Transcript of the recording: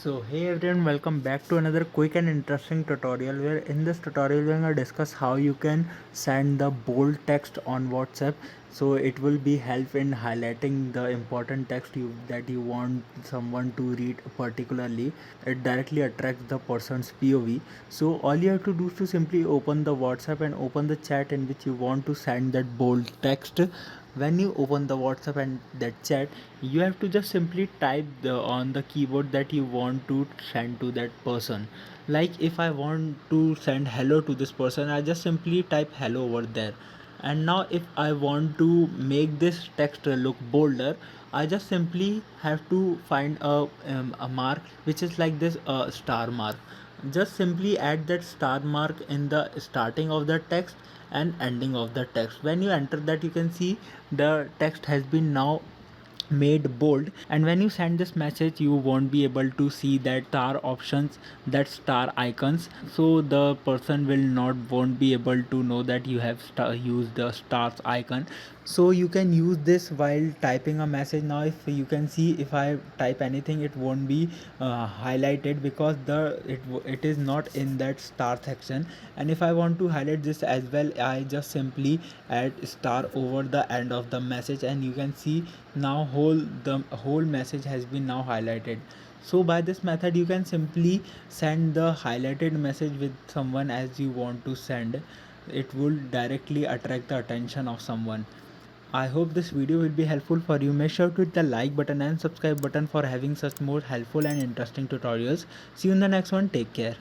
So hey everyone, welcome back to another quick and interesting tutorial where in this tutorial we're going to discuss how you can send the bold text on WhatsApp. So it will be help in highlighting the important text that you want someone to read particularly. It directly attracts the person's POV. So all you have to do is to simply open the WhatsApp and open the chat in which you want to send that bold text. When you open the WhatsApp and that chat, you have to just simply type on the keyboard that you want to send to that person. Like if I want to send hello to this person, I just simply type hello over there. And now if I want to make this text look bolder, I just simply have to find a mark which is like this star mark. Just simply add that star mark in the starting of the text and ending of the text. When you enter that, you can see the text has been now made bold, and when you send this message you won't be able to see that star options, that star icons, so the person will not won't be able to know that you have used the stars icon. So you can use this while typing a message. Now if you can see, if I type anything, it won't be highlighted because it is not in that star section. And if I want to highlight this as well, I just simply add star over the end of the message, and you can see now the whole message has been now highlighted. So by this method you can simply send the highlighted message with someone as you want to send. It will directly attract the attention of someone. I hope this video will be helpful for you. Make sure to hit the like button and subscribe button for having such more helpful and interesting tutorials. See you in the next one. Take care.